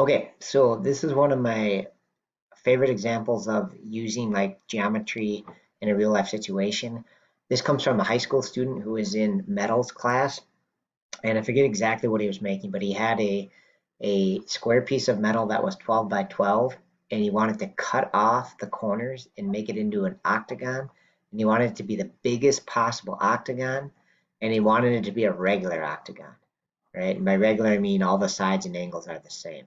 Okay, so this is one of my favorite examples of using like geometry in a real life situation. This comes from a high school student who was in metals class, and I forget exactly what he was making, but he had a square piece of metal that was 12 by 12, and he wanted to cut off the corners and make it into an octagon, and he wanted it to be the biggest possible octagon, and he wanted it to be a regular octagon, right? And by regular, I mean all the sides and angles are the same.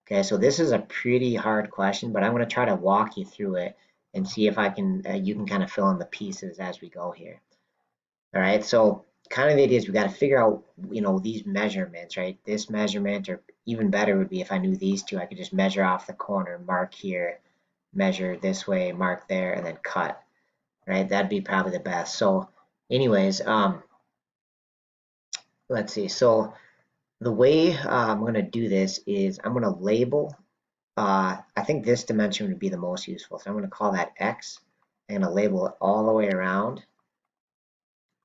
Okay, so this is a pretty hard question, but I'm going to try to walk you through it and see if I can, you can kind of fill in the pieces as we go here. All right, so kind of the idea is we got to figure out, these measurements, right? This measurement, or even better would be if I knew these two, I could just measure off the corner, mark here, measure this way, mark there, and then cut, right? That'd be probably the best. So anyways, let's see. So the way I'm going to do this is I'm going to label. I think this dimension would be the most useful. So I'm going to call that X. I'm going to label it all the way around,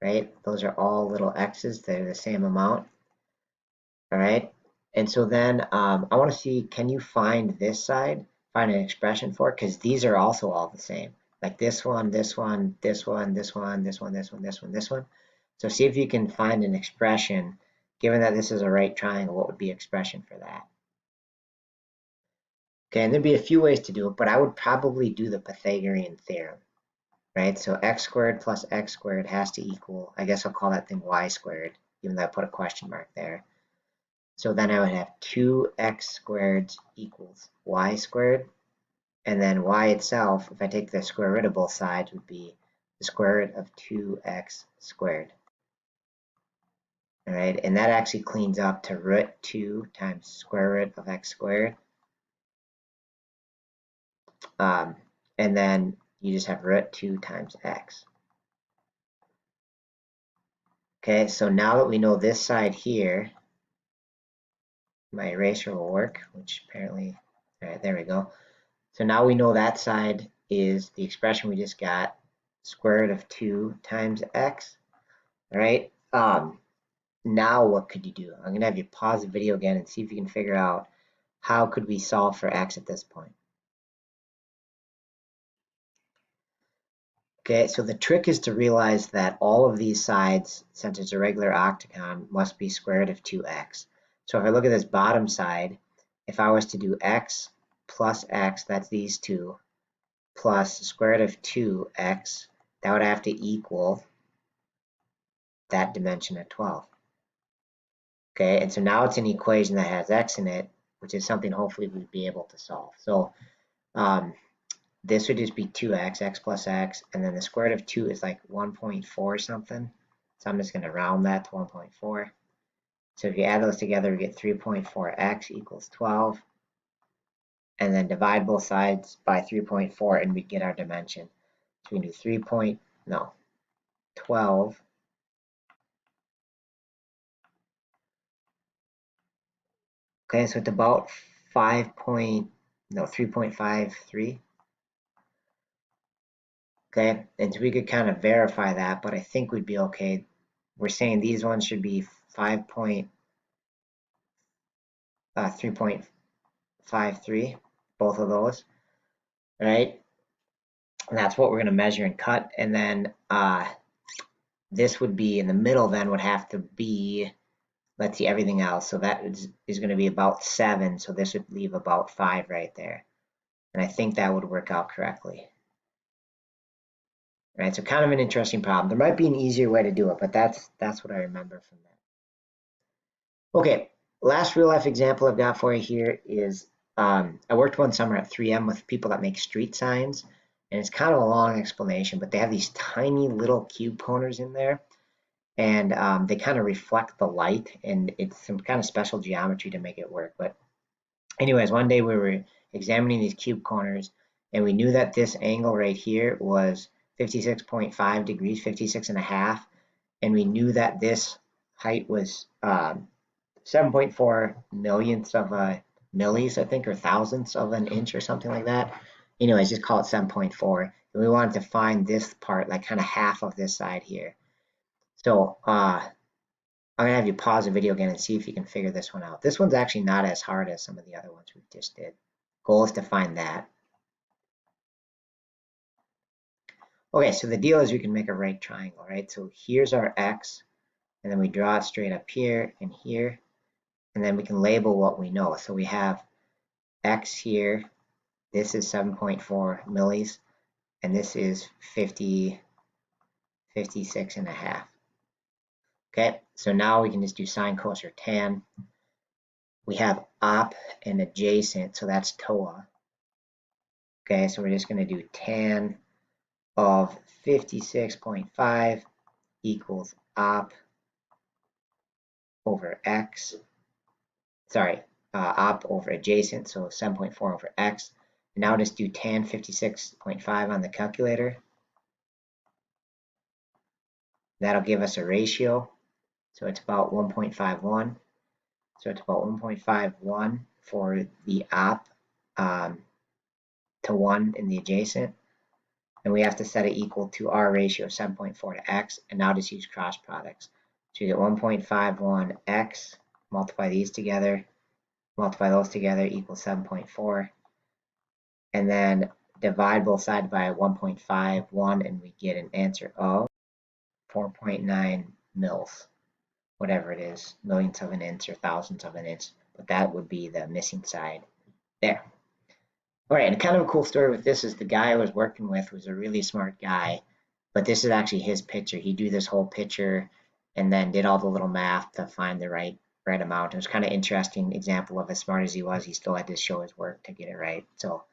right? Those are all little X's. They're the same amount, all right? And so then I want to see, can you find this side, find an expression for it? Because these are also all the same. Like this one, this one, this one, this one, this one, this one, this one, this one. So see if you can find an expression, given that this is a right triangle, what would be expression for that? Okay, and there'd be a few ways to do it, but I would probably do the Pythagorean theorem, right? So x squared plus x squared has to equal, I guess I'll call that thing y squared, even though I put a question mark there. So then I would have 2x squared equals y squared, and then y itself, if I take the square root of both sides, would be the square root of 2x squared. All right, and that actually cleans up to root 2 times square root of x squared. Um, and then you just have root 2 times x. Okay, so now that we know this side here, my eraser will work, which apparently, all right, there we go. So now we know that side is the expression we just got, square root of 2 times x, all right? Now what could you do? I'm gonna have you pause the video again and see if you can figure out how could we solve for x at this point. Okay, so the trick is to realize that all of these sides, since it's a regular octagon, must be square root of 2x. So if I look at this bottom side, if I was to do x plus x, that's these two, plus square root of 2x, that would have to equal that dimension of 12. Okay, and so now it's an equation that has x in it, which is something hopefully we'd be able to solve. So um, this would just be 2x, x plus x, and then the square root of 2 is like 1.4 something. So I'm just going to round that to 1.4. So if you add those together, we get 3.4x equals 12. And then divide both sides by 3.4 and we get our dimension. So we can do 12. Okay, so it's about 3.53. Okay, and so we could kind of verify that, but I think we'd be okay. We're saying these ones should be 3.53, both of those, right? And that's what we're going to measure and cut. And then this would be in the middle, then would have to be, let's see, everything else. So that is going to be about 7. So this would leave about 5 right there. And I think that would work out correctly. Right, so kind of an interesting problem. There might be an easier way to do it, but that's what I remember from that. Okay, last real life example I've got for you here is I worked one summer at 3M with people that make street signs, and it's kind of a long explanation, but they have these tiny little cube corners in there, and they kind of reflect the light, and it's some kind of special geometry to make it work. But anyways, one day we were examining these cube corners, and we knew that this angle right here was 56.5 degrees, 56 and a half, and we knew that this height was 7.4 millionths of a millis, I think, or thousandths of an inch or something like that. Anyways, just call it 7.4. And we wanted to find this part, like kind of half of this side here. So I'm gonna have you pause the video again and see if you can figure this one out. This one's actually not as hard as some of the other ones we just did. Goal is to find that. Okay, so the deal is we can make a right triangle, right? So here's our x, and then we draw it straight up here and here, and then we can label what we know. So we have x here, this is 7.4 millis, and this is 56 and a half. Okay, so now we can just do sine, cos, or tan. We have op and adjacent, so that's TOA. Okay, so we're just going to do tan of 56.5 equals op over x. Sorry, op over adjacent, so 7.4 over x. And now just do tan 56.5 on the calculator. That'll give us a ratio. So it's about 1.51. So it's about 1.51 for the op to 1 in the adjacent. And we have to set it equal to our ratio of 7.4 to x, and now just use cross products. So you get 1.51 x, multiply these together, multiply those together, equals 7.4. And then divide both sides by 1.51, and we get an answer of 4.9 mils, whatever it is, millionths of an inch or thousandths of an inch. But that would be the missing side there. All right, and kind of a cool story with this is the guy I was working with was a really smart guy, but this is actually his picture. He drew this whole picture and then did all the little math to find the right amount. It was kind of interesting example of as smart as he was, he still had to show his work to get it right. So,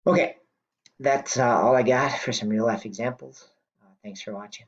okay, that's all I got for some real life examples. Thanks for watching.